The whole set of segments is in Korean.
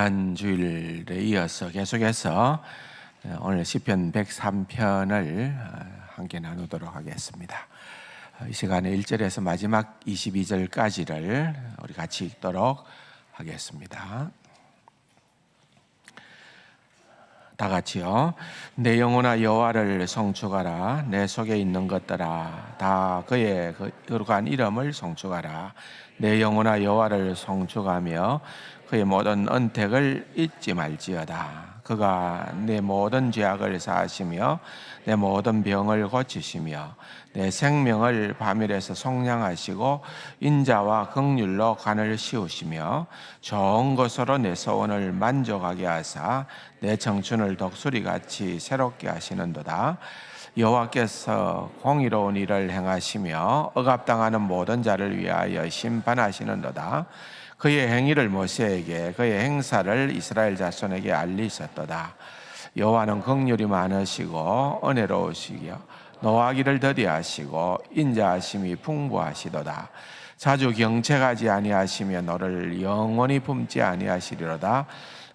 지난 주일에 이어서 계속해서 오늘 시편 103편을 함께 나누도록 하겠습니다. 이 시간에 1절에서 마지막 22절까지를 우리 같이 읽도록 하겠습니다. 다 같이요. 내 영혼아 여호와를 송축하라. 내 속에 있는 것들아 다 그의 거룩한 이름을 송축하라. 내 영혼아 여호와를 송축하며 그의 모든 언택을 잊지 말지어다. 그가 내 모든 죄악을 사하시며 내 모든 병을 고치시며 내 생명을 밤일에서 속량하시고 인자와 긍휼로 관을 씌우시며 좋은 것으로 내 소원을 만족하게 하사 내 청춘을 독수리같이 새롭게 하시는도다. 여호와께서 공의로운 일을 행하시며 억압당하는 모든 자를 위하여 심판하시는도다. 그의 행위를 모세에게 그의 행사를 이스라엘 자손에게 알리셨도다. 여호와는 긍휼이 많으시고 은혜로우시며 노하기를 더디하시고 인자하심이 풍부하시도다. 자주 경책하지 아니하시며 너를 영원히 품지 아니하시리로다.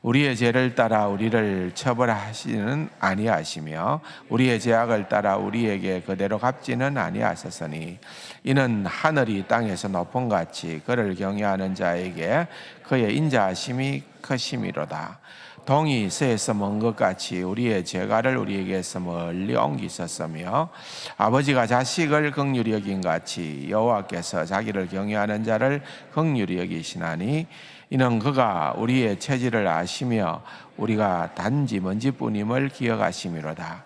우리의 죄를 따라 우리를 처벌하시는 아니하시며 우리의 죄악을 따라 우리에게 그대로 갚지는 아니하셨으니 이는 하늘이 땅에서 높은 같이 그를 경외하는 자에게 그의 인자하심이 크심이로다. 동이 서에서 먼 것 같이 우리의 죄가를 우리에게서 멀리 옮기셨으며 아버지가 자식을 긍휼히 여긴 같이 여호와께서 자기를 경외하는 자를 긍휼히 여기시나니 이는 그가 우리의 체질을 아시며 우리가 단지 먼지뿐임을 기억하심이로다.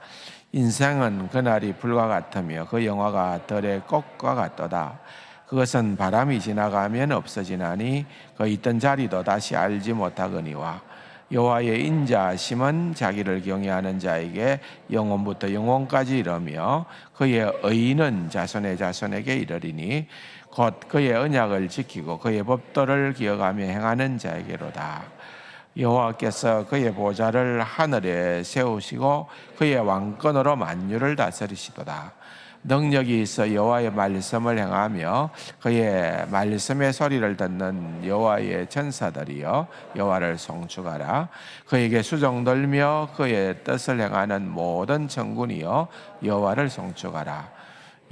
인생은 그날이 불과 같으며 그 영화가 들의 꽃과 같도다. 그것은 바람이 지나가면 없어지나니 그 있던 자리도 다시 알지 못하거니와 여호와의 인자하심은 자기를 경외하는 자에게 영원부터 영원까지 이르며 그의 의는 자손의 자손에게 이르리니 곧 그의 언약을 지키고 그의 법도를 기억하며 행하는 자에게로다. 여호와께서 그의 보좌를 하늘에 세우시고 그의 왕권으로 만유를 다스리시도다. 능력이 있어 여호와의 말씀을 행하며 그의 말씀의 소리를 듣는 여호와의 천사들이여 여호와를 송축하라. 그에게 수종들며 그의 뜻을 행하는 모든 천군이여 여호와를 송축하라.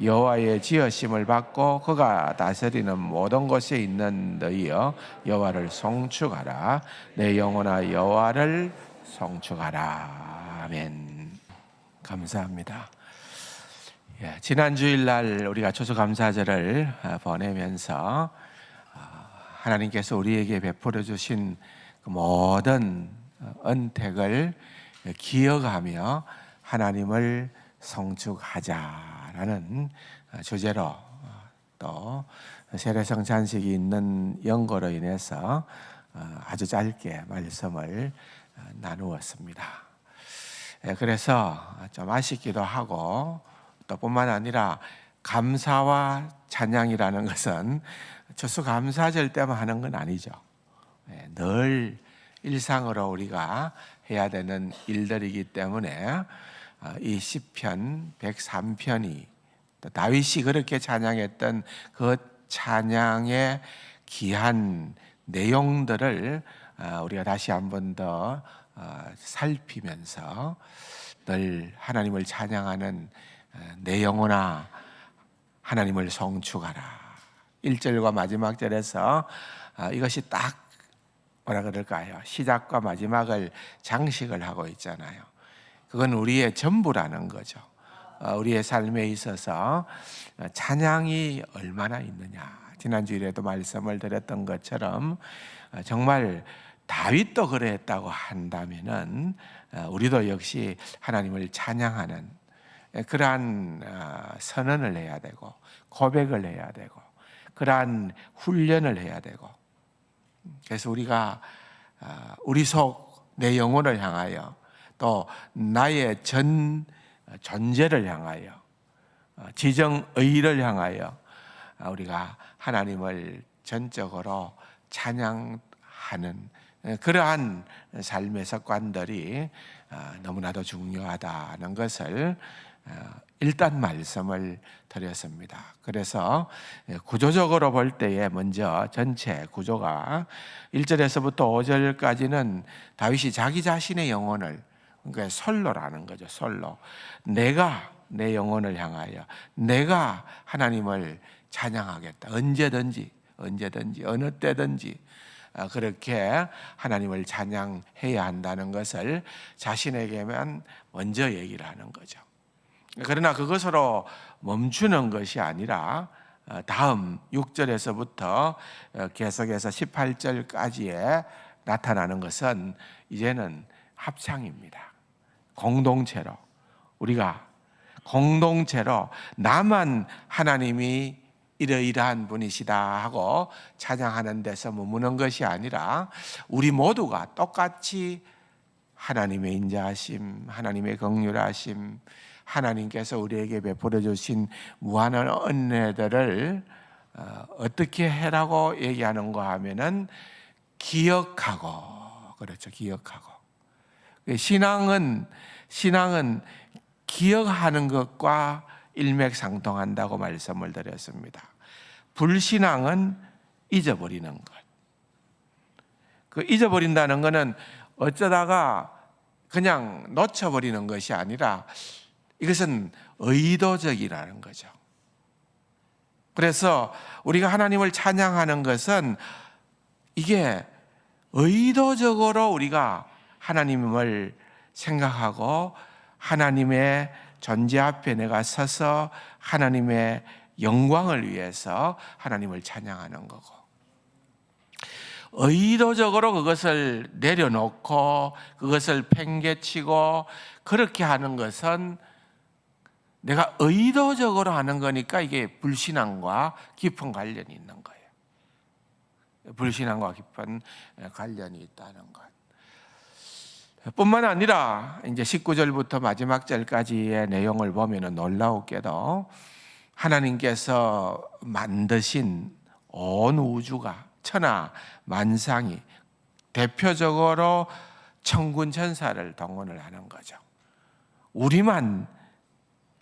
여호와의 지으심을 받고 그가 다스리는 모든 곳에 있는 너희여 여호와를 송축하라. 내 영혼아 여호와를 송축하라. 아멘. 감사합니다. 지난 주일날 우리가 추수감사절을 보내면서 하나님께서 우리에게 베풀어 주신 그 모든 은택을 기억하며 하나님을 송축하자라는 주제로 또 세례성 잔식이 있는 연고로 인해서 아주 짧게 말씀을 나누었습니다. 그래서 좀 아쉽기도 하고 또 뿐만 아니라 감사와 찬양이라는 것은 추수감사절 때만 하는 건 아니죠. 늘 일상으로 우리가 해야 되는 일들이기 때문에 이 시편 103편이 또 다윗이 그렇게 찬양했던 그 찬양의 귀한 내용들을 우리가 다시 한 번 더 살피면서 늘 하나님을 찬양하는 내 영혼아 하나님을 송축하라. 1절과 마지막 절에서 이것이 딱 뭐라 그럴까요? 시작과 마지막을 장식을 하고 있잖아요. 그건 우리의 전부라는 거죠. 우리의 삶에 있어서 찬양이 얼마나 있느냐. 지난주일에도 말씀을 드렸던 것처럼 정말 다윗도 그랬다고 한다면은 우리도 역시 하나님을 찬양하는 그러한 선언을 해야 되고 고백을 해야 되고 그러한 훈련을 해야 되고 그래서 우리가 우리 속 내 영혼을 향하여 또 나의 전 존재를 향하여 지정의를 향하여 우리가 하나님을 전적으로 찬양하는 그러한 삶의 습관들이 너무나도 중요하다는 것을 일단 말씀을 드렸습니다. 그래서 구조적으로 볼 때에 먼저 전체 구조가 1절에서부터 5절까지는 다윗이 자기 자신의 영혼을, 그러니까 솔로라는 거죠. 솔로. 내가 내 영혼을 향하여 내가 하나님을 찬양하겠다. 언제든지 어느 때든지 그렇게 하나님을 찬양해야 한다는 것을 자신에게만 먼저 얘기를 하는 거죠. 그러나 그것으로 멈추는 것이 아니라 다음 6절에서부터 계속해서 18절까지에 나타나는 것은 이제는 합창입니다. 공동체로, 우리가 공동체로 나만 하나님이 이러이러한 분이시다 하고 찬양하는 데서 머무는 것이 아니라 우리 모두가 똑같이 하나님의 인자하심, 하나님의 긍휼하심, 하나님께서 우리에게 베풀어 주신 무한한 은혜들을 어떻게 해라고 얘기하는가 하면은 기억하고, 그렇죠, 기억하고. 신앙은 기억하는 것과 일맥상통한다고 말씀을 드렸습니다. 불신앙은 잊어버리는 것. 그 잊어버린다는 것은 어쩌다가 그냥 놓쳐버리는 것이 아니라 이것은 의도적이라는 거죠. 그래서 우리가 하나님을 찬양하는 것은 이게 의도적으로 우리가 하나님을 생각하고 하나님의 존재 앞에 내가 서서 하나님의 영광을 위해서 하나님을 찬양하는 거고, 의도적으로 그것을 내려놓고 그것을 팽개치고 그렇게 하는 것은 내가 의도적으로 하는 거니까 이게 불신앙과 깊은 관련이 있는 거예요. 불신앙과 깊은 관련이 있다는 것. 뿐만 아니라 이제 19절부터 마지막 절까지의 내용을 보면 놀라웠게도 하나님께서 만드신 온 우주가 천하 만상이 대표적으로 천군 천사를 동원을 하는 거죠. 우리만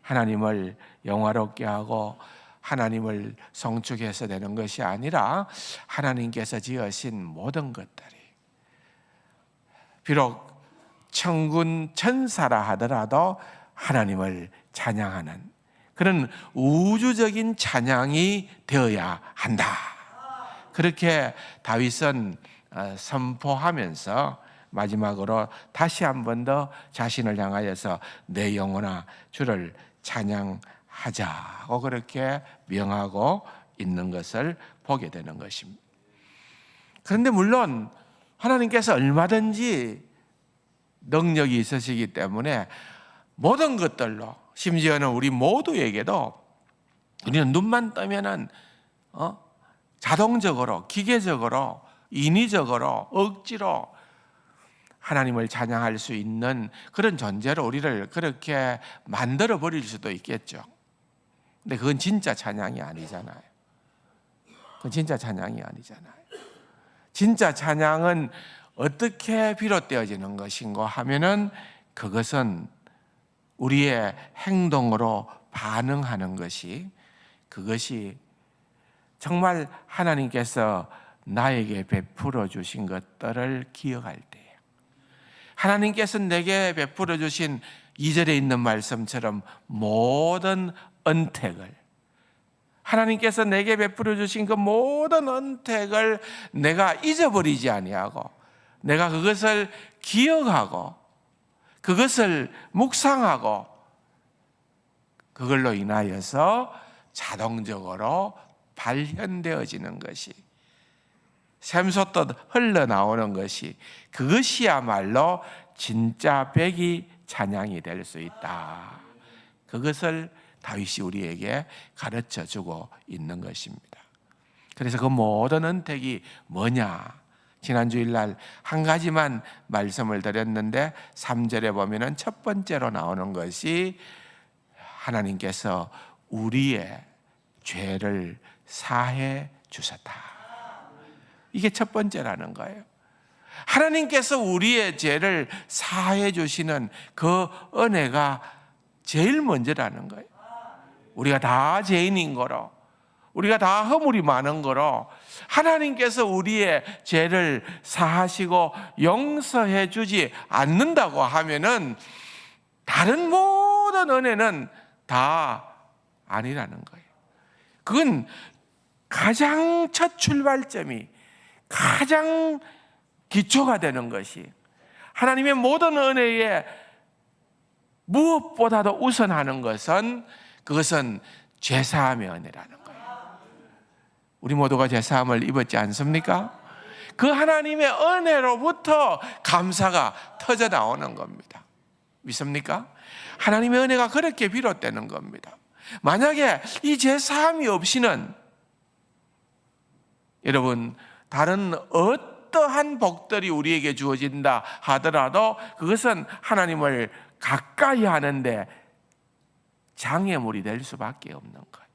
하나님을 영화롭게 하고 하나님을 성축해서 되는 것이 아니라 하나님께서 지으신 모든 것들이 비록 천군 천사라 하더라도 하나님을 찬양하는 그런 우주적인 찬양이 되어야 한다. 그렇게 다윗은 선포하면서 마지막으로 다시 한 번 더 자신을 향하여서 내 영혼아 주를 찬양하자고 그렇게 명하고 있는 것을 보게 되는 것입니다. 그런데 물론 하나님께서 얼마든지 능력이 있으시기 때문에 모든 것들로, 심지어는 우리 모두에게도 우리는 눈만 뜨면은 자동적으로, 기계적으로, 인위적으로, 억지로 하나님을 찬양할 수 있는 그런 존재로 우리를 그렇게 만들어 버릴 수도 있겠죠. 근데 그건 진짜 찬양이 아니잖아요. 그건 진짜 찬양이 아니잖아요. 진짜 찬양은 어떻게 비롯되어지는 것인가 하면은 그것은 우리의 행동으로 반응하는 것이, 그것이 정말 하나님께서 나에게 베풀어 주신 것들을 기억할 때예요. 하나님께서 내게 베풀어 주신 2절에 있는 말씀처럼 모든 은택을, 하나님께서 내게 베풀어 주신 그 모든 은택을 내가 잊어버리지 아니하고 내가 그것을 기억하고 그것을 묵상하고 그걸로 인하여서 자동적으로 발현되어지는 것이, 샘솟듯 흘러나오는 것이, 그것이야말로 진짜 백이 찬양이 될 수 있다. 그것을 다윗이 우리에게 가르쳐주고 있는 것입니다. 그래서 그 모든 은택이 뭐냐? 지난 주일날 한 가지만 말씀을 드렸는데 3절에 보면은 첫 번째로 나오는 것이 하나님께서 우리의 죄를 사해 주셨다. 이게 첫 번째라는 거예요. 하나님께서 우리의 죄를 사해 주시는 그 은혜가 제일 먼저라는 거예요. 우리가 다 죄인인 거로, 우리가 다 허물이 많은 거로 하나님께서 우리의 죄를 사하시고 용서해 주지 않는다고 하면은 다른 모든 은혜는 다 아니라는 거예요. 그건 가장 첫 출발점이, 가장 기초가 되는 것이, 하나님의 모든 은혜에 무엇보다도 우선하는 것은, 그것은 죄사함의 은혜라는 거예요. 우리 모두가 죄사함을 입었지 않습니까? 그 하나님의 은혜로부터 감사가 터져 나오는 겁니다. 믿습니까? 하나님의 은혜가 그렇게 비롯되는 겁니다. 만약에 이 죄사함이 없이는 여러분, 다른 어떠한 복들이 우리에게 주어진다 하더라도 그것은 하나님을 가까이 하는데 장애물이 될 수밖에 없는 거예요.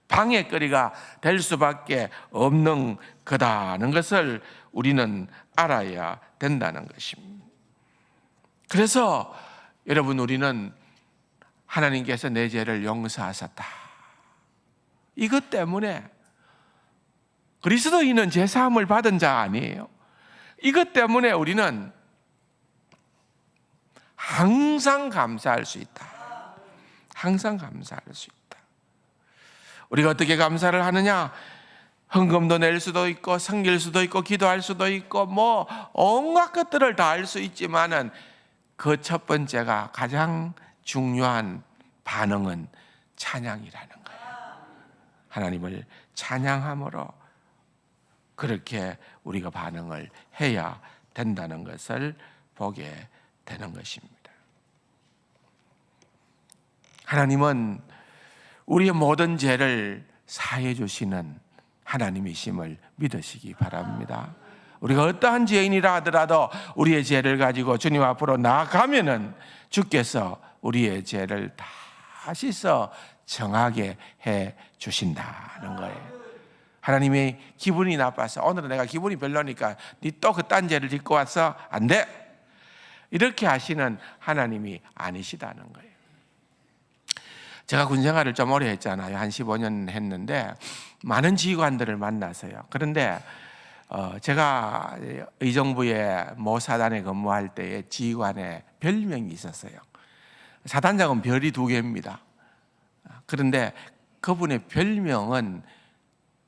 방해거리가 될 수밖에 없는 거다는 것을 우리는 알아야 된다는 것입니다. 그래서 여러분, 우리는 하나님께서 내 죄를 용서하셨다, 이것 때문에, 그리스도인은 죄사함을 받은 자 아니에요. 이것 때문에 우리는 항상 감사할 수 있다. 항상 감사할 수 있다. 우리가 어떻게 감사를 하느냐? 헌금도 낼 수도 있고, 섬길 수도 있고, 기도할 수도 있고, 뭐 온갖 것들을 다 할 수 있지만은 그 첫 번째가, 가장 중요한 반응은 찬양이라는 거예요. 하나님을 찬양함으로 그렇게 우리가 반응을 해야 된다는 것을 보게 되는 것입니다. 하나님은 우리의 모든 죄를 사해 주시는 하나님이심을 믿으시기 바랍니다. 우리가 어떠한 죄인이라 하더라도 우리의 죄를 가지고 주님 앞으로 나아가면은 주께서 우리의 죄를 다 씻어 정하게 해 주신다는 거예요. 하나님이 기분이 나빠서, 오늘은 내가 기분이 별로니까 니 또 그딴 죄를 짓고 와서 안 돼, 이렇게 하시는 하나님이 아니시다는 거예요. 제가 군생활을 좀 오래 했잖아요. 한 15년 했는데 많은 지휘관들을 만나서요. 그런데 제가 의정부의 모 사단에 근무할 때에 지휘관의 별명이 있었어요. 사단장은 별이 2개입니다. 그런데 그분의 별명은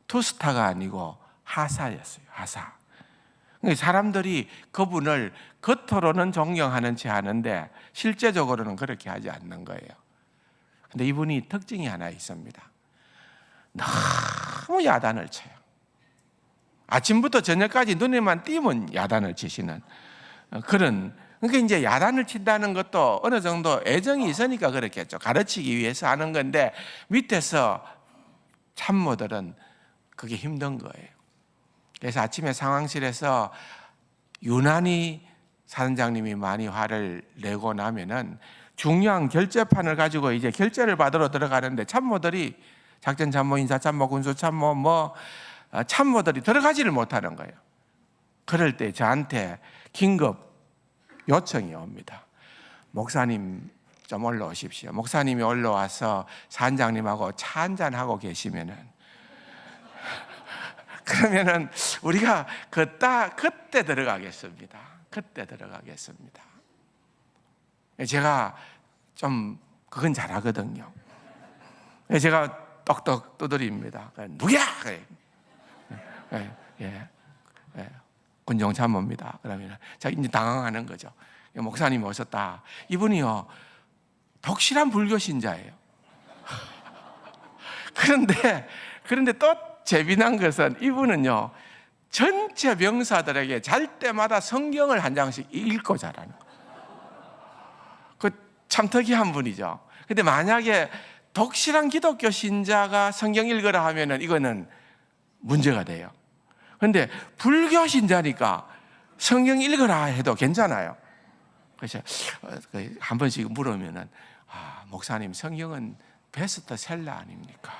투스타가 아니고 하사였어요. 하사. 사람들이 그분을 겉으로는 존경하는 채 하는데 실제적으로는 그렇게 하지 않는 거예요. 근데 이분이 특징이 하나 있습니다. 너무 야단을 쳐요. 아침부터 저녁까지 눈에만 띄면 야단을 치시는 그런. 그러니까 이제 야단을 친다는 것도 어느 정도 애정이 있으니까 그렇겠죠. 가르치기 위해서 하는 건데 밑에서 참모들은 그게 힘든 거예요. 그래서 아침에 상황실에서 유난히 사단장님이 많이 화를 내고 나면은 중요한 결재판을 가지고 이제 결재를 받으러 들어가는데 참모들이, 작전참모, 인사참모, 군수참모, 참모들이 들어가지를 못하는 거예요. 그럴 때 저한테 긴급 요청이 옵니다. 목사님 좀 올라오십시오. 목사님이 올라와서 사단장님하고 차 한잔하고 계시면은, 그러면은 우리가 그때 들어가겠습니다. 그때 들어가겠습니다. 제가 좀 그건 잘하거든요. 제가 똑똑 두드립니다. 누구야? 군종 참모입니다. 그러면 제가 이제 당황하는 거죠. 목사님 오셨다. 이분이요, 독실한 불교 신자예요. 그런데 또 재미난 것은 이분은요, 전체 병사들에게 잘 때마다 성경을 한 장씩 읽고 자라는 거예요. 참 특이한 분이죠. 근데 만약에 독실한 기독교 신자가 성경 읽으라 하면은 이거는 문제가 돼요. 근데 불교 신자니까 성경 읽으라 해도 괜찮아요. 그래서 한 번씩 물으면은, 목사님, 성경은 베스트셀러 아닙니까?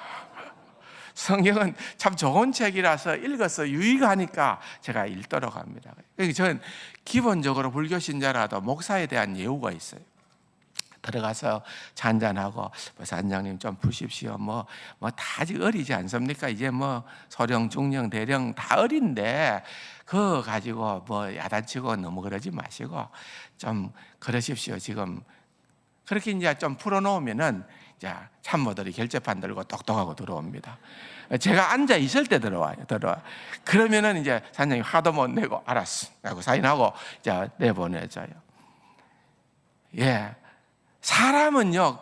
성경은 참 좋은 책이라서 읽어서 유익하니까 제가 읽도록 합니다. 저는 기본적으로 불교 신자라도 목사에 대한 예우가 있어요. 들어가서 차 한잔하고 사장님 좀 푸십시오. 다 아직 어리지 않습니까? 이제 소령, 중령, 대령 다 어린데 그거 가지고 야단치고 너무 그러지 마시고 좀 그러십시오. 지금 그렇게 이제 좀 풀어놓으면은 이제 참모들이 결제판 들고 똑똑하고 들어옵니다. 제가 앉아 있을 때 들어와요. 그러면은 이제 사장님 화도 못 내고 알았어 하고 사인하고 이제 내보내줘요. 예, 사람은요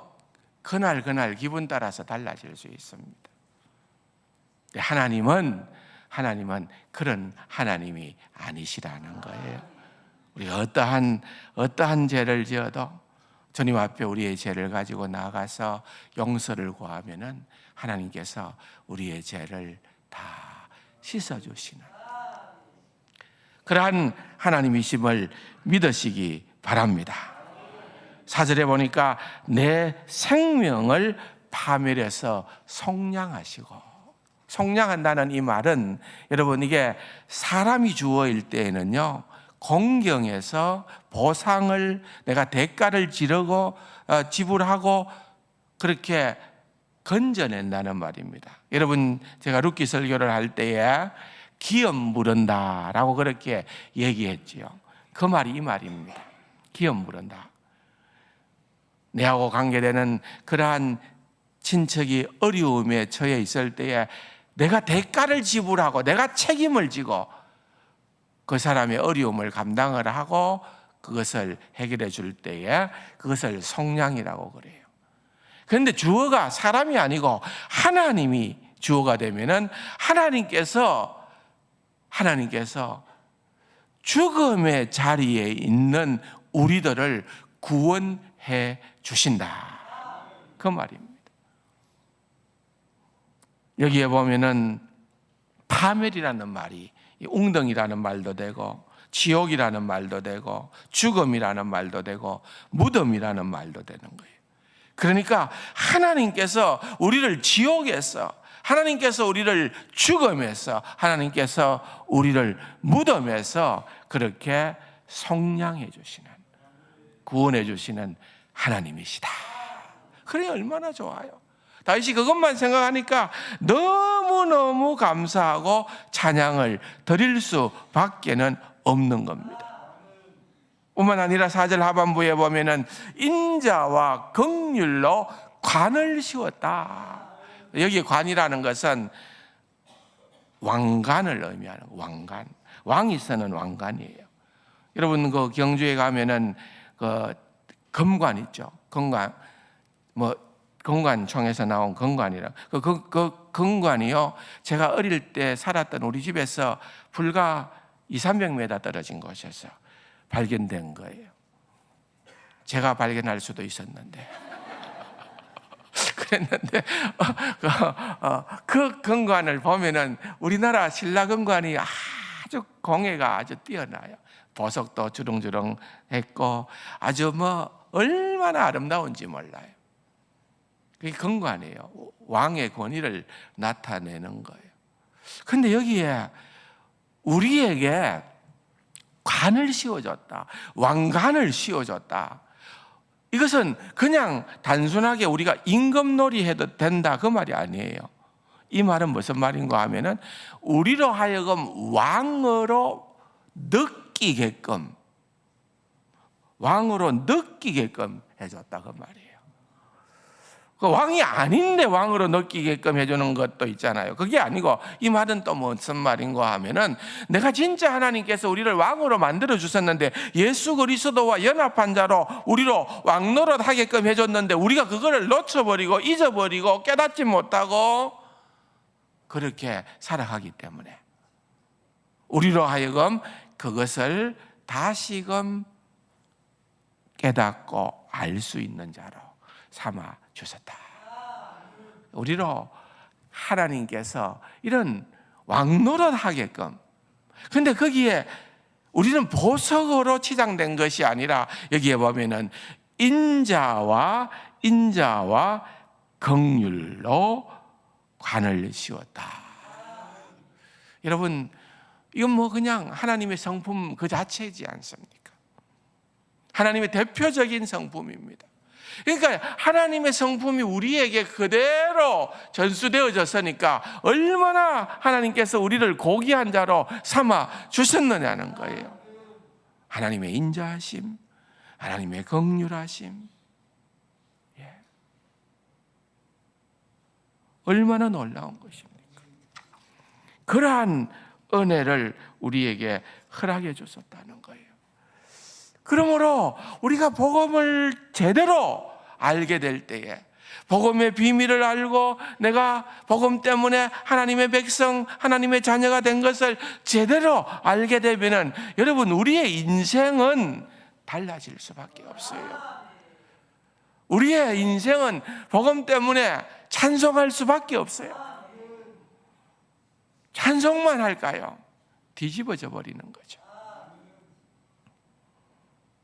그날 기분 따라서 달라질 수 있습니다. 하나님은 그런 하나님이 아니시라는 거예요. 우리가 어떠한 죄를 지어도 주님 앞에 우리의 죄를 가지고 나가서 용서를 구하면은 하나님께서 우리의 죄를 다 씻어주시는 그러한 하나님이심을 믿으시기 바랍니다. 4절에 보니까 내 생명을 파멸해서 속량하시고, 속량한다는 이 말은 여러분 이게 사람이 주어일 때에는요 공경에서 보상을 내가 대가를 지불하고 그렇게 건져낸다는 말입니다. 여러분 제가 룻기 설교를 할 때에 기업 물은다라고 그렇게 얘기했지요. 그 말이 이 말입니다. 기업 물은다. 내하고 관계되는 그러한 친척이 어려움에 처해 있을 때에 내가 대가를 지불하고 내가 책임을 지고 그 사람의 어려움을 감당을 하고 그것을 해결해 줄 때에 그것을 속량이라고 그래요. 그런데 주어가 사람이 아니고 하나님이 주어가 되면은 하나님께서 죽음의 자리에 있는 우리들을 구원해 주신다. 그 말입니다. 여기에 보면은 파멸이라는 말이 웅덩이라는 말도 되고 지옥이라는 말도 되고 죽음이라는 말도 되고 무덤이라는 말도 되는 거예요. 그러니까 하나님께서 우리를 지옥에서, 하나님께서 우리를 죽음에서, 하나님께서 우리를 무덤에서 그렇게 속량해 주시는, 구원해 주시는 하나님이시다. 그래 얼마나 좋아요. 다윗이 그것만 생각하니까 너무너무 감사하고 찬양을 드릴 수밖에는 없는 겁니다. 뿐만 아니라 4절 하반부에 보면은 인자와 긍휼로 관을 씌웠다. 여기 관이라는 것은 왕관을 의미하는 왕관. 왕이 쓰는 왕관이에요. 여러분 그 경주에 가면은 그 금관 있죠. 금관 금관총에서 나온 금관이라. 그 금관이요. 제가 어릴 때 살았던 우리 집에서 불과 200-300m 떨어진 곳에서 발견된 거예요. 제가 발견할 수도 있었는데. 그랬는데 그 금관을 보면은 우리나라 신라 금관이 아주 공예가 아주 뛰어나요. 보석도 주렁주렁했고 아주 얼마나 아름다운지 몰라요. 그게 금관이에요. 왕의 권위를 나타내는 거예요. 그런데 여기에 우리에게 관을 씌워줬다. 왕관을 씌워줬다. 이것은 그냥 단순하게 우리가 임금놀이 해도 된다 그 말이 아니에요. 이 말은 무슨 말인가 하면은 우리로 하여금 왕으로 느끼게끔 해줬다 그 말이에요. 그 왕이 아닌데 왕으로 느끼게끔 해주는 것도 있잖아요. 그게 아니고 이 말은 또 무슨 말인가 하면은 내가 진짜 하나님께서 우리를 왕으로 만들어 주셨는데 예수 그리스도와 연합한 자로 우리로 왕노릇 하게끔 해줬는데 우리가 그거를 놓쳐버리고 잊어버리고 깨닫지 못하고 그렇게 살아가기 때문에 우리로 하여금 그것을 다시금 깨닫고 알 수 있는 자로 삼아 주셨다. 우리로 하나님께서 이런 왕노릇 하게끔. 근데 거기에 우리는 보석으로 치장된 것이 아니라 여기에 보면은 인자와 긍휼로 관을 씌웠다. 여러분 이건 그냥 하나님의 성품 그 자체이지 않습니까? 하나님의 대표적인 성품입니다. 그러니까 하나님의 성품이 우리에게 그대로 전수되어졌으니까 얼마나 하나님께서 우리를 고귀한 자로 삼아 주셨느냐는 거예요. 하나님의 인자하심, 하나님의 긍휼하심, 얼마나 놀라운 것입니까? 그러한 은혜를 우리에게 허락해 줬었다는 거예요. 그러므로 우리가 복음을 제대로 알게 될 때에, 복음의 비밀을 알고 내가 복음 때문에 하나님의 백성, 하나님의 자녀가 된 것을 제대로 알게 되면은 여러분, 우리의 인생은 달라질 수밖에 없어요. 우리의 인생은 복음 때문에 찬송할 수밖에 없어요. 찬송만 할까요? 뒤집어져 버리는 거죠.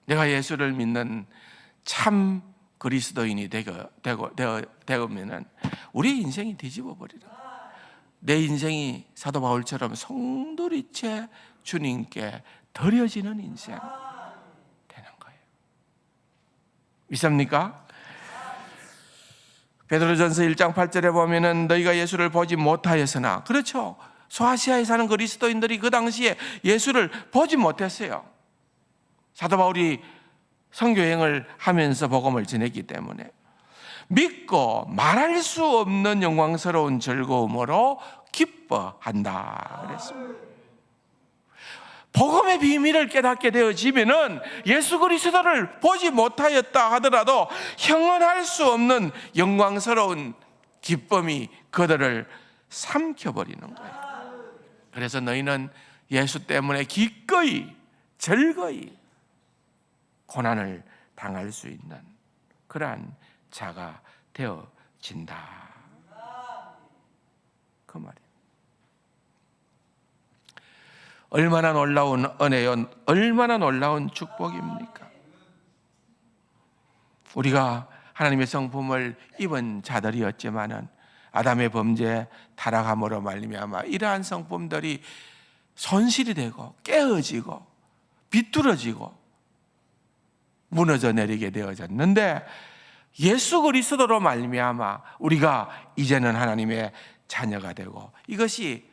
내가 예수를 믿는 참 그리스도인이 되면은 우리 인생이 뒤집어 버리는 거예요. 내 인생이 사도 바울처럼 송두리째 주님께 드려지는 인생 되는 거예요. 믿습니까? 베드로전서 1장 8절에 보면은 너희가 예수를 보지 못하였으나, 그렇죠, 소아시아에 사는 그리스도인들이 그 당시에 예수를 보지 못했어요. 사도 바울이 선교여행을 하면서 복음을 전했기 때문에 믿고 말할 수 없는 영광스러운 즐거움으로 기뻐한다 그랬습니다. 복음의 비밀을 깨닫게 되어지면은 예수 그리스도를 보지 못하였다 하더라도 형언할 수 없는 영광스러운 기쁨이 그들을 삼켜버리는 거예요. 그래서 너희는 예수 때문에 기꺼이 즐거이 고난을 당할 수 있는 그러한 자가 되어진다, 그 말이에요. 얼마나 놀라운 은혜요, 얼마나 놀라운 축복입니까? 우리가 하나님의 성품을 입은 자들이었지만은 아담의 범죄 타락함으로 말미암아 이러한 성품들이 손실이 되고 깨어지고 비뚤어지고 무너져 내리게 되어졌는데, 예수 그리스도로 말미암아 우리가 이제는 하나님의 자녀가 되고, 이것이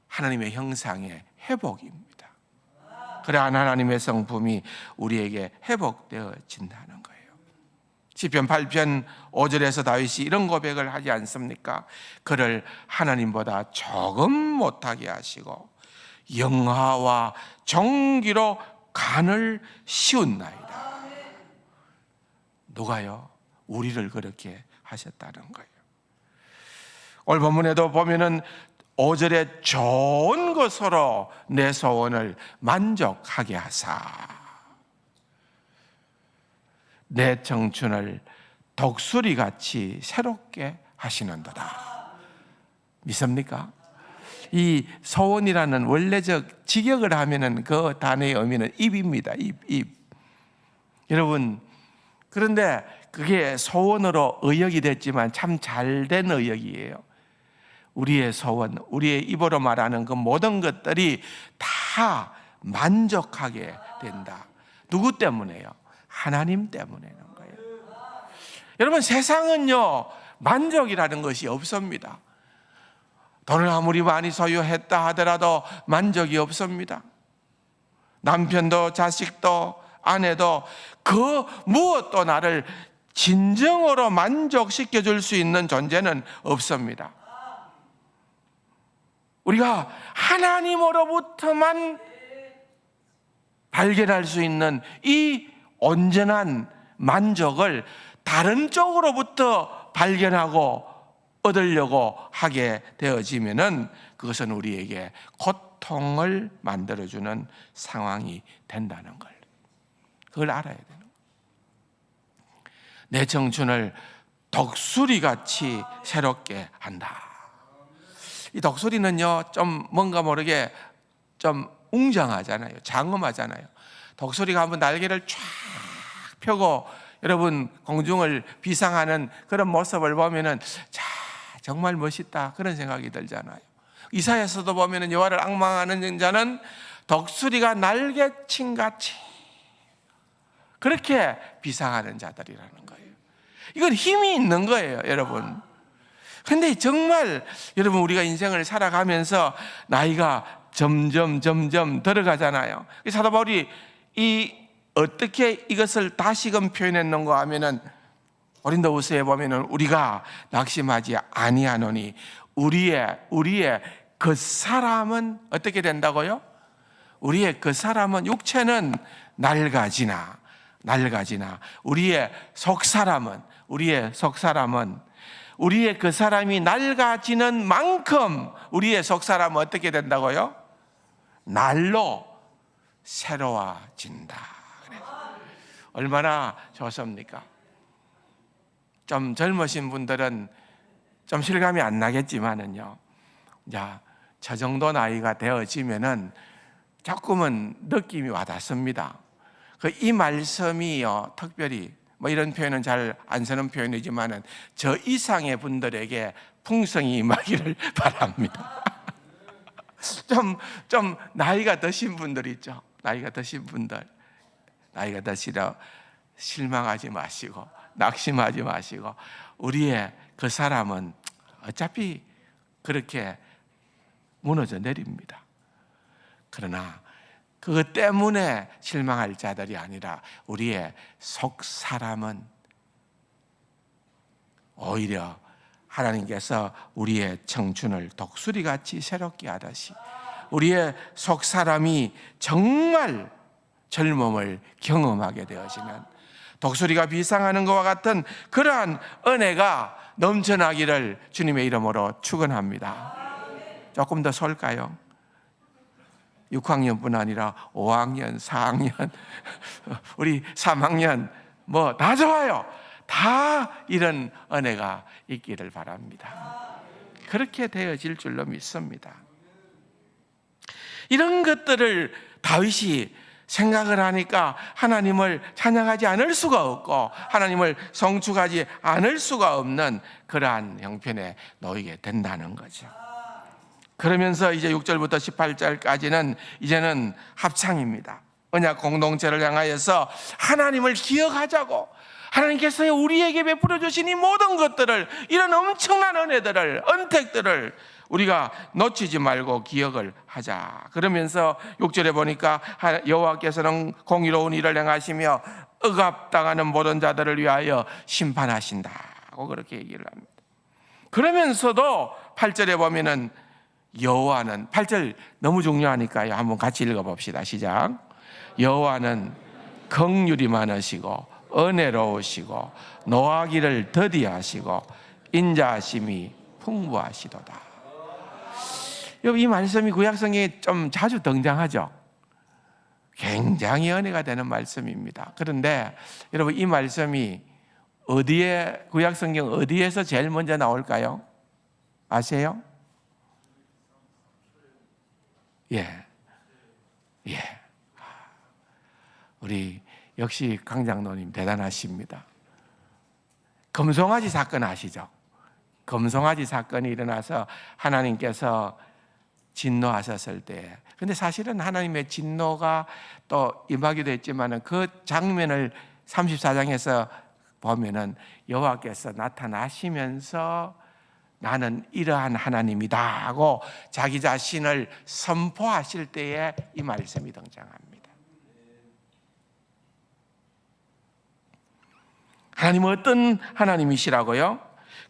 하나님의 형상의 회복입니다. 그러한 하나님의 성품이 우리에게 회복되어진다는 거예요. 시편 8편 5절에서 다윗이 이런 고백을 하지 않습니까? 그를 하나님보다 조금 못하게 하시고 영화와 정기로 간을 씌운나이다. 누가요? 우리를 그렇게 하셨다는 거예요. 오늘 본문에도 보면은 5절에 좋은 것으로 내 소원을 만족하게 하사 내 청춘을 독수리같이 새롭게 하시는도다. 믿습니까? 이 소원이라는 원래적 직역을 하면은 그 단어의 의미는 입입니다. 입. 여러분, 그런데 그게 소원으로 의역이 됐지만 참 잘된 의역이에요. 우리의 소원, 우리의 입으로 말하는 그 모든 것들이 다 만족하게 된다. 누구 때문에요? 하나님 때문에는 거예요. 여러분, 세상은요 만족이라는 것이 없습니다. 돈을 아무리 많이 소유했다 하더라도 만족이 없습니다. 남편도 자식도 아내도 그 무엇도 나를 진정으로 만족시켜 줄 수 있는 존재는 없습니다. 우리가 하나님으로부터만 발견할 수 있는 이 온전한 만족을 다른 쪽으로부터 발견하고 얻으려고 하게 되어지면은 그것은 우리에게 고통을 만들어주는 상황이 된다는 걸, 그걸 알아야 되는 거예요. 내 청춘을 독수리같이 새롭게 한다. 이 독수리는요 좀 뭔가 모르게 좀 웅장하잖아요. 장엄하잖아요. 독수리가 한번 날개를 쫙 펴고 여러분 공중을 비상하는 그런 모습을 보면은 자, 정말 멋있다 그런 생각이 들잖아요. 이사야서도 보면은 여호와를 앙망하는 자는 독수리가 날개친 같이 그렇게 비상하는 자들이라는 거예요. 이건 힘이 있는 거예요, 여러분. 근데 정말 여러분, 우리가 인생을 살아가면서 나이가 점점 들어가잖아요. 사도 바울이 어떻게 이것을 다시금 표현했는가 하면은, 고린도후서에 보면은 우리가 낙심하지 아니하노니 우리의 그 사람은 어떻게 된다고요? 우리의 그 사람은, 육체는 낡아지나 우리의 속사람은 우리의 그 사람이 낡아지는 만큼 우리의 속사람은 어떻게 된다고요? 날로 새로워진다. 얼마나 좋습니까? 좀 젊으신 분들은 좀 실감이 안 나겠지만은요, 저 정도 나이가 되어지면은 조금은 느낌이 와닿습니다. 이 말씀이요, 특별히 이런 표현은 잘 안 쓰는 표현이지만은 저 이상의 분들에게 풍성이 임하기를 바랍니다. 좀 나이가 드신 분들 있죠. 나이가 드시려 실망하지 마시고 낙심하지 마시고, 우리의 그 사람은 어차피 그렇게 무너져 내립니다. 그러나 그것 때문에 실망할 자들이 아니라 우리의 속 사람은 오히려 하나님께서 우리의 청춘을 독수리같이 새롭게 하듯이 우리의 속 사람이 정말 젊음을 경험하게 되어지는, 독수리가 비상하는 것과 같은 그러한 은혜가 넘쳐나기를 주님의 이름으로 축원합니다. 조금 더 설까요? 6학년뿐 아니라 5학년, 4학년, 우리 3학년 다 좋아요. 다 이런 은혜가 있기를 바랍니다. 그렇게 되어질 줄로 믿습니다. 이런 것들을 다윗이 생각을 하니까 하나님을 찬양하지 않을 수가 없고 하나님을 성축하지 않을 수가 없는 그러한 형편에 놓이게 된다는 거죠. 그러면서 이제 6절부터 18절까지는 이제는 합창입니다. 언약 공동체를 향하여서 하나님을 기억하자고, 하나님께서 우리에게 베풀어 주신 이 모든 것들을, 이런 엄청난 은혜들을, 언택들을 우리가 놓치지 말고 기억을 하자. 그러면서 6절에 보니까 여호와께서는 공의로운 일을 행하시며 억압당하는 모든 자들을 위하여 심판하신다고 그렇게 얘기를 합니다. 그러면서도 8절에 보면은 여호와는, 8절 너무 중요하니까요, 한번 같이 읽어봅시다. 시작. 여호와는 긍휼이 많으시고 은혜로우시고 노하기를 더디하시고 인자하심이 풍부하시도다. 이 말씀이 구약성경에 좀 자주 등장하죠. 굉장히 은혜가 되는 말씀입니다. 그런데 여러분, 이 말씀이 어디에, 구약성경 어디에서 제일 먼저 나올까요? 아세요? 예. 우리 역시 강장로님 대단하십니다. 금송아지 사건 아시죠? 금송아지 사건이 일어나서 하나님께서 진노하셨을 때, 근데 사실은 하나님의 진노가 또 임하기도 했지만은 그 장면을 34장에서 보면은 여호와께서 나타나시면서 나는 이러한 하나님이다 하고 자기 자신을 선포하실 때에 이 말씀이 등장합니다. 하나님은 어떤 하나님이시라고요?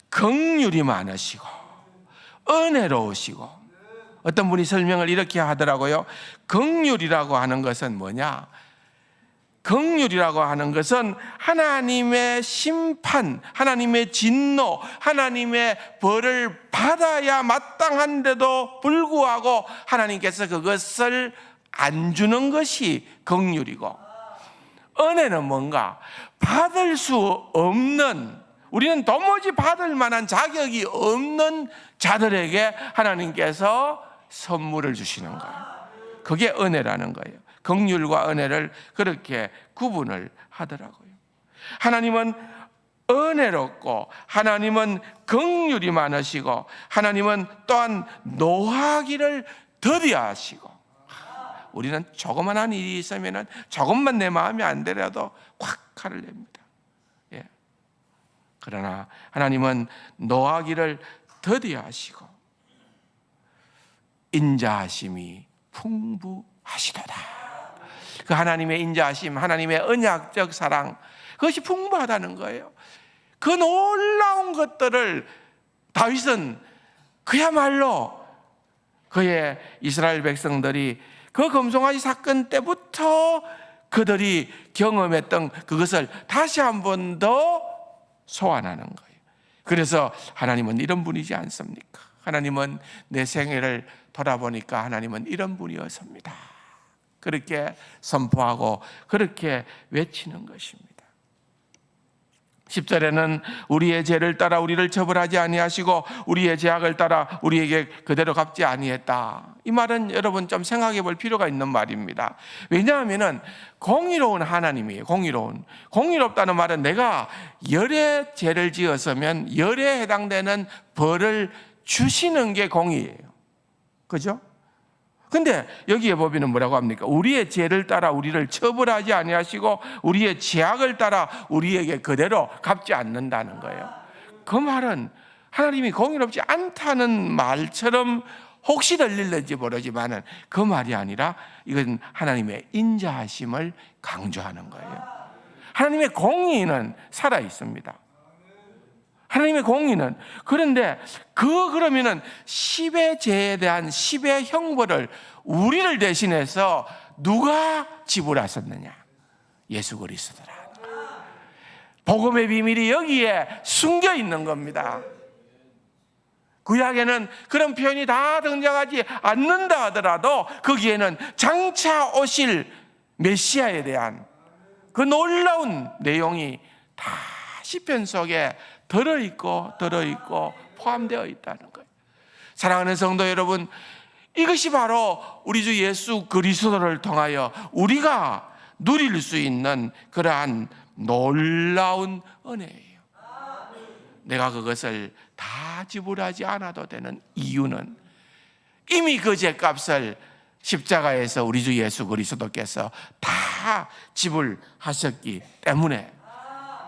긍휼이 많으시고 은혜로우시고, 어떤 분이 설명을 이렇게 하더라고요. 긍휼이라고 하는 것은 뭐냐? 긍휼이라고 하는 것은 하나님의 심판, 하나님의 진노, 하나님의 벌을 받아야 마땅한데도 불구하고 하나님께서 그것을 안 주는 것이 긍휼이고, 은혜는 뭔가? 받을 수 없는, 우리는 도무지 받을 만한 자격이 없는 자들에게 하나님께서 선물을 주시는 거예요. 그게 은혜라는 거예요. 긍휼과 은혜를 그렇게 구분을 하더라고요. 하나님은 은혜롭고 하나님은 긍휼이 많으시고 하나님은 또한 노하기를 더디하시고, 우리는 조그만한 일이 있으면 조금만 내 마음이 안 되더라도 확 화를 냅니다. 예. 그러나 하나님은 노하기를 더디하시고 인자하심이 풍부하시도다. 그 하나님의 인자하심, 하나님의 언약적 사랑, 그것이 풍부하다는 거예요. 그 놀라운 것들을 다윗은 그야말로 그의 이스라엘 백성들이 그 금송아지 사건 때부터 그들이 경험했던 그것을 다시 한 번 더 소환하는 거예요. 그래서 하나님은 이런 분이지 않습니까? 하나님은 내 생애를 돌아보니까 하나님은 이런 분이었습니다. 그렇게 선포하고 그렇게 외치는 것입니다. 10절에는 우리의 죄를 따라 우리를 처벌하지 아니하시고 우리의 죄악을 따라 우리에게 그대로 갚지 아니했다. 이 말은 여러분 좀 생각해 볼 필요가 있는 말입니다. 왜냐하면 공의로운 하나님이에요. 공의롭다는 말은 내가 열의 죄를 지었으면 열에 해당되는 벌을 주시는 게 공의예요. 그죠? 근데 여기에 법인은 뭐라고 합니까? 우리의 죄를 따라 우리를 처벌하지 아니하시고 우리의 죄악을 따라 우리에게 그대로 갚지 않는다는 거예요. 그 말은 하나님이 공의롭지 않다는 말처럼 혹시 들릴는지 모르지만은 그 말이 아니라 이건 하나님의 인자하심을 강조하는 거예요. 하나님의 공의는 살아 있습니다. 하나님의 공의는. 그런데 그러면은 10의 죄에 대한 10의 형벌을 우리를 대신해서 누가 지불하셨느냐? 예수 그리스도라. 복음의 비밀이 여기에 숨겨 있는 겁니다. 구약에는 그런 표현이 다 등장하지 않는다 하더라도 거기에는 장차 오실 메시아에 대한 그 놀라운 내용이 다 시편 속에 들어있고 포함되어 있다는 거예요. 사랑하는 성도 여러분, 이것이 바로 우리 주 예수 그리스도를 통하여 우리가 누릴 수 있는 그러한 놀라운 은혜예요. 내가 그것을 다 지불하지 않아도 되는 이유는 이미 그 죄값을 십자가에서 우리 주 예수 그리스도께서 다 지불하셨기 때문에.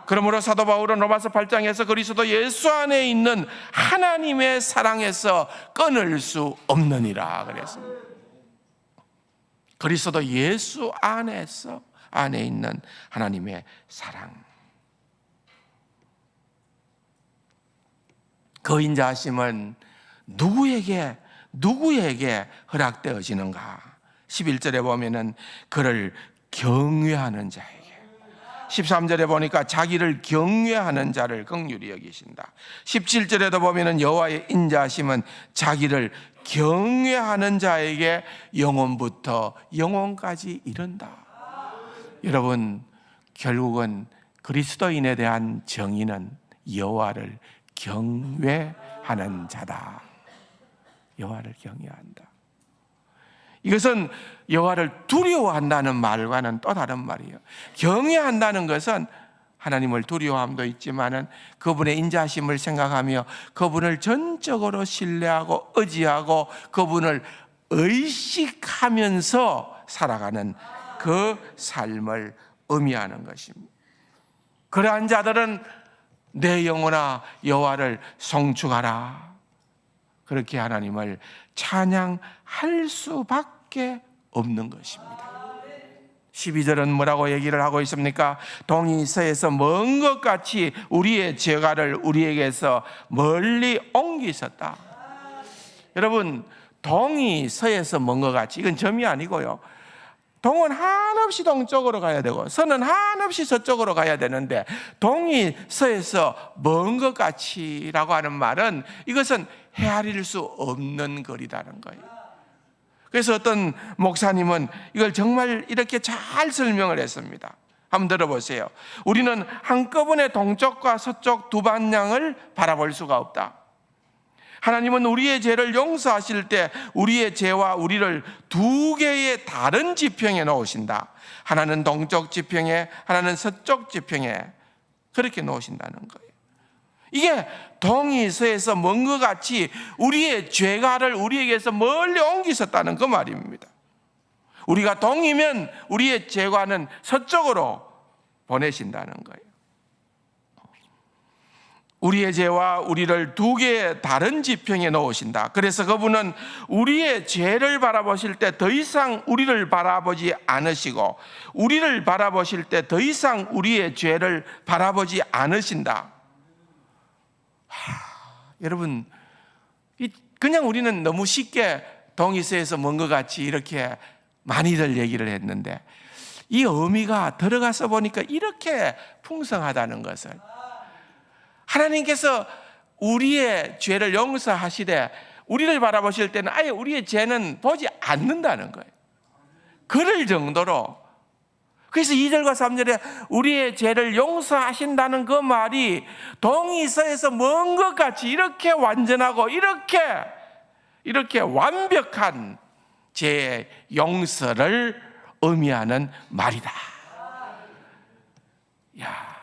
그러므로 사도 바울은 로마서 8장에서 그리스도 예수 안에 있는 하나님의 사랑에서 끊을 수 없느니라 그랬습니다. 그리스도 예수 안에 있는 하나님의 사랑. 그 인자하심은 누구에게 허락되어지는가? 11절에 보면은 그를 경외하는 자에게, 13절에 보니까 자기를 경외하는 자를 긍휼히 여기신다. 17절에도 보면은 여호와의 인자하심은 자기를 경외하는 자에게 영원부터 영원까지 이른다. 여러분, 결국은 그리스도인에 대한 정의는 여호와를 경외하는 자다. 여호와를 경외한다. 이것은 여호와를 두려워한다는 말과는 또 다른 말이에요. 경외한다는 것은 하나님을 두려워함도 있지만은 그분의 인자하심을 생각하며 그분을 전적으로 신뢰하고 의지하고 그분을 의식하면서 살아가는 그 삶을 의미하는 것입니다. 그러한 자들은 내 영혼아 여호와를 송축하라. 그렇게 하나님을 찬양할 수밖에 없는 것입니다. 12절은 뭐라고 얘기를 하고 있습니까? 동이 서에서 먼 것 같이 우리의 죄가를 우리에게서 멀리 옮기셨다. 여러분, 동이 서에서 먼 것 같이, 이건 점이 아니고요, 동은 한없이 동쪽으로 가야 되고 서는 한없이 서쪽으로 가야 되는데 동이 서에서 먼 것 같이라고 하는 말은 이것은 헤아릴 수 없는 거리라는 거예요. 그래서 어떤 목사님은 이걸 정말 이렇게 잘 설명을 했습니다. 한번 들어보세요. 우리는 한꺼번에 동쪽과 서쪽 두 방향을 바라볼 수가 없다. 하나님은 우리의 죄를 용서하실 때 우리의 죄와 우리를 두 개의 다른 지평에 놓으신다. 하나는 동쪽 지평에, 하나는 서쪽 지평에 그렇게 놓으신다는 거예요. 이게 동이 서에서 먼 것 같이 우리의 죄가를 우리에게서 멀리 옮기셨다는 그 말입니다. 우리가 동이면 우리의 죄과는 서쪽으로 보내신다는 거예요. 우리의 죄와 우리를 두 개의 다른 지평에 놓으신다. 그래서 그분은 우리의 죄를 바라보실 때 더 이상 우리를 바라보지 않으시고, 우리를 바라보실 때 더 이상 우리의 죄를 바라보지 않으신다. 여러분, 그냥 우리는 너무 쉽게 동이서에서 먼 것 같이 이렇게 많이들 얘기를 했는데, 이 의미가 들어가서 보니까 이렇게 풍성하다는 것을, 하나님께서 우리의 죄를 용서하시되 우리를 바라보실 때는 아예 우리의 죄는 보지 않는다는 거예요. 그럴 정도로. 그래서 2절과 3절에 우리의 죄를 용서하신다는 그 말이 동이서에서 먼 것 같이 이렇게 완전하고 이렇게 완벽한 죄의 용서를 의미하는 말이다. 야,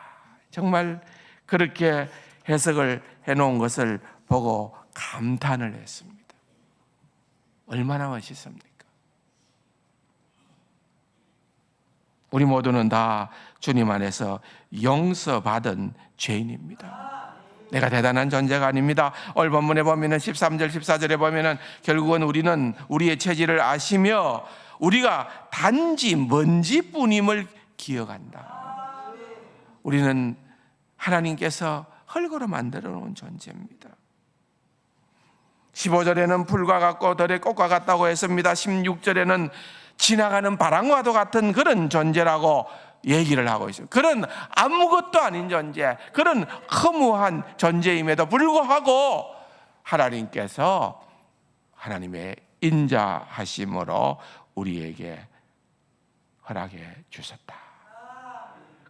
정말 그렇게 해석을 해놓은 것을 보고 감탄을 했습니다. 얼마나 멋있습니까? 우리 모두는 다 주님 안에서 용서받은 죄인입니다. 내가 대단한 존재가 아닙니다. 오늘 본문에 보면 13절 14절에 보면 결국은 우리는 우리의 체질을 아시며 우리가 단지 먼지뿐임을 기억한다. 우리는 하나님께서 흙으로 만들어 놓은 존재입니다. 15절에는 풀과 같고 들의 꽃과 같다고 했습니다. 16절에는 지나가는 바람과도 같은 그런 존재라고 얘기를 하고 있어요. 그런 아무것도 아닌 존재, 그런 허무한 존재임에도 불구하고 하나님께서 하나님의 인자하심으로 우리에게 허락해 주셨다.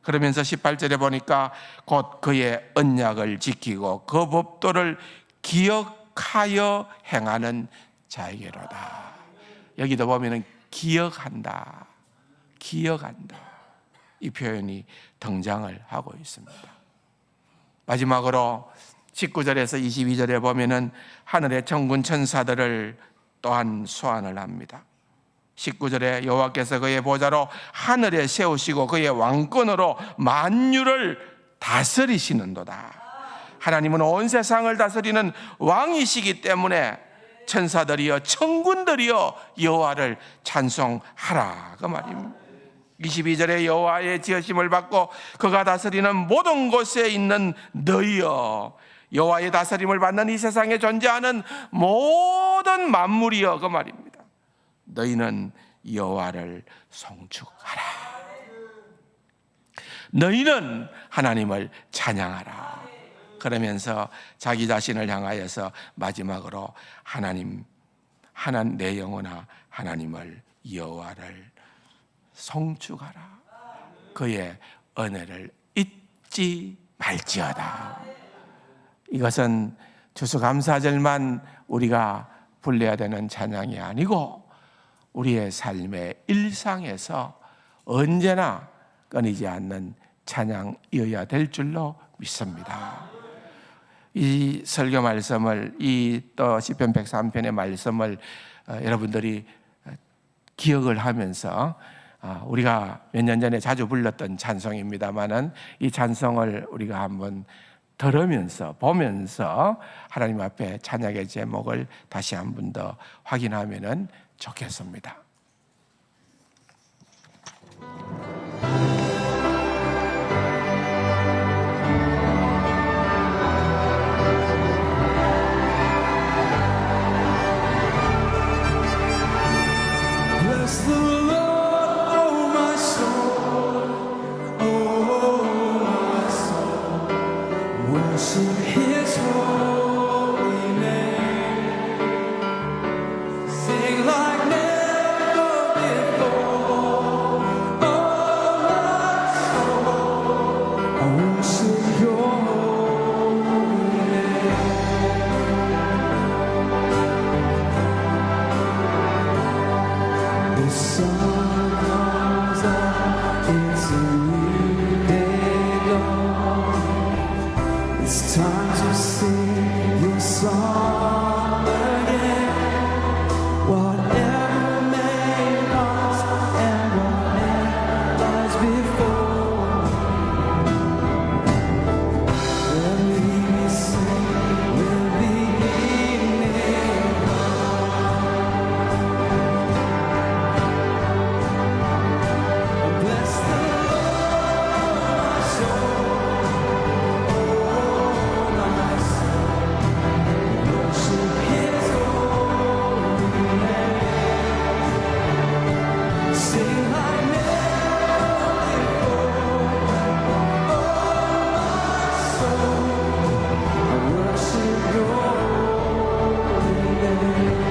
그러면서 18절에 보니까 곧 그의 언약을 지키고 그 법도를 기억하여 행하는 자에게로다. 여기도 보면은 기억한다, 기억한다, 이 표현이 등장을 하고 있습니다. 마지막으로 19절에서 22절에 보면은 하늘의 천군 천사들을 또한 소환을 합니다. 19절에 여호와께서 그의 보좌로 하늘에 세우시고 그의 왕권으로 만유를 다스리시는도다. 하나님은 온 세상을 다스리는 왕이시기 때문에 천사들이여 천군들이여 여호와를 찬송하라, 그 말입니다. 22절에 여호와의 지으심을 받고 그가 다스리는 모든 곳에 있는 너희여, 여호와의 다스림을 받는 이 세상에 존재하는 모든 만물이여, 그 말입니다. 너희는 여호와를 송축하라. 너희는 하나님을 찬양하라. 그러면서 자기 자신을 향하여서 마지막으로 내 영혼아 하나님을 여호와를 송축하라. 그의 은혜를 잊지 말지어다. 이것은 추수감사절만 우리가 불러야 되는 찬양이 아니고 우리의 삶의 일상에서 언제나 끊이지 않는 찬양이어야 될 줄로 믿습니다. 이 설교 말씀을, 이 또 시편 103편의 말씀을 여러분들이 기억을 하면서 우리가 몇 년 전에 자주 불렀던 찬송입니다만은 이 찬송을 우리가 한번 들으면서 보면서 하나님 앞에 찬양의 제목을 다시 한 번 더 확인하면은 좋겠습니다. Bless the Lord, oh my soul, oh my soul, worship His holy name, sing like never before, oh before. Let me sing with the evening come. Bless the Lord, my soul, oh my soul. Worship His holy name. Sing like never before. Oh my soul, I worship Your holy name.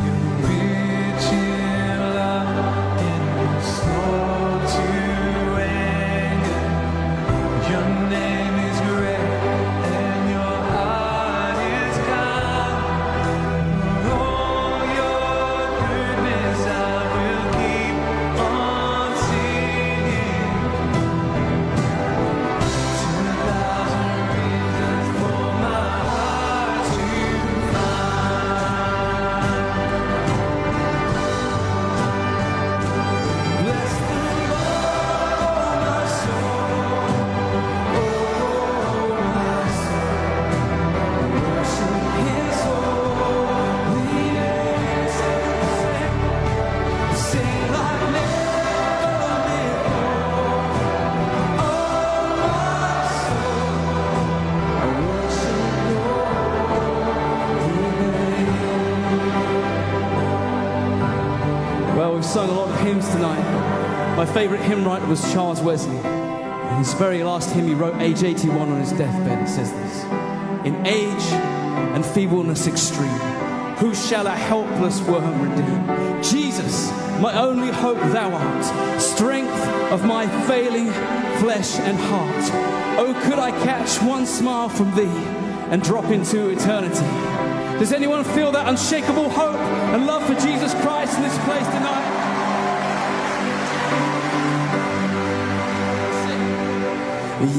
You're rich in love and slow to anger. Your name is great and Your heart is kind. For all Your goodness I will keep on singing. 2,000 reasons for my heart to find. Bless the Lord, oh my soul, oh my soul. Worship His holy name. Sing like never before. Oh my soul, I worship Your holy name. Well, we've sung a lot of hymns tonight. My favorite hymn writer was Charles Wesley. In his very last hymn he wrote, age 81, on his deathbed, it says this: in age and feebleness extreme, who shall a helpless worm redeem? Jesus, my only hope Thou art, strength of my failing flesh and heart. Oh, could I catch one smile from Thee and drop into eternity? Does anyone feel that unshakable hope and love for Jesus Christ in this place tonight?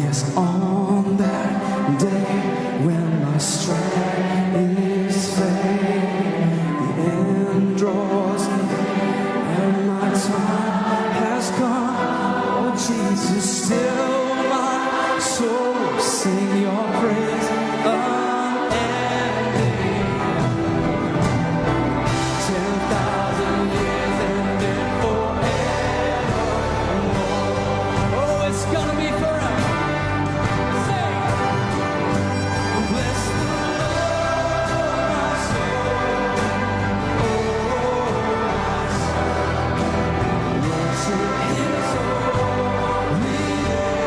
Yes, on that day when my strength is failing, the end draws near and my time has come. Oh, Jesus, still my soul will sing Your praise unending. 10,000 years and then forevermore. Oh, it's gonna be forever. Bless the Lord, my soul, oh my soul. Worship His holy name.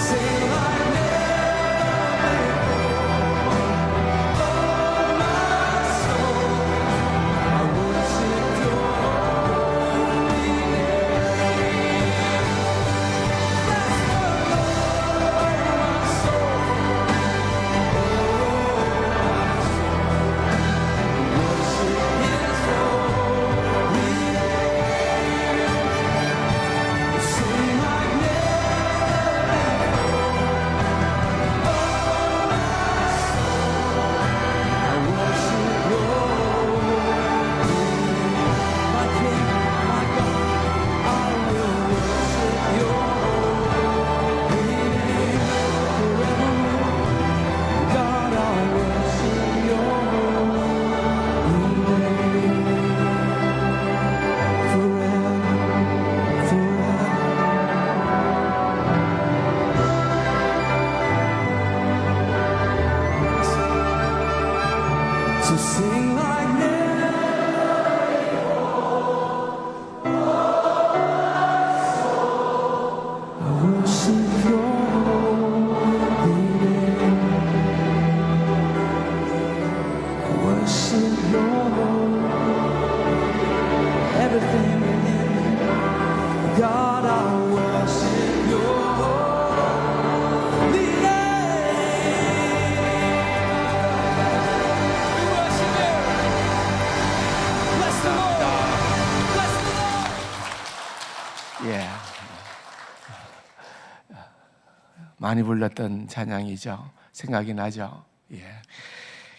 Sing like never before. Oh my soul, I worship Your holy name. Bless the Lord, my soul, worship His holy name. Sing like never before. Oh my soul, I worship Your holy name. My King, my God, I will worship Your holy name forevermore. God, I worship Your holy name forever, forever. So sing like never before. I worship Your holy name. I worship Your everything in me. God, I worship Your holy name. We worship You. Bless the Lord. Bless the Lord. 예. 많이 불렀던 찬양이죠. 생각이 나죠. 예.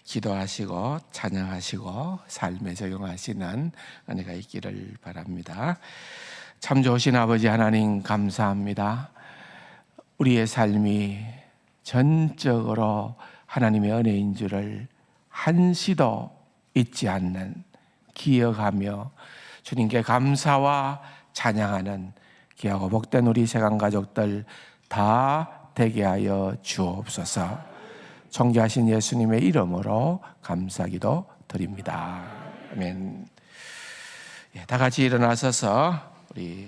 기도하시고 찬양하시고 삶에 적용하시는 은혜가 있기를 바랍니다. 참 좋으신 아버지 하나님 감사합니다. 우리의 삶이 전적으로 하나님의 은혜인 줄을 한시도 잊지 않는, 기억하며 주님께 감사와 찬양하는 귀하고 복된 우리 세상 가족들 다 되게 하여 주옵소서. 존귀하신 예수님의 이름으로 감사기도 드립니다. 아멘. 다 같이 일어나서서 우리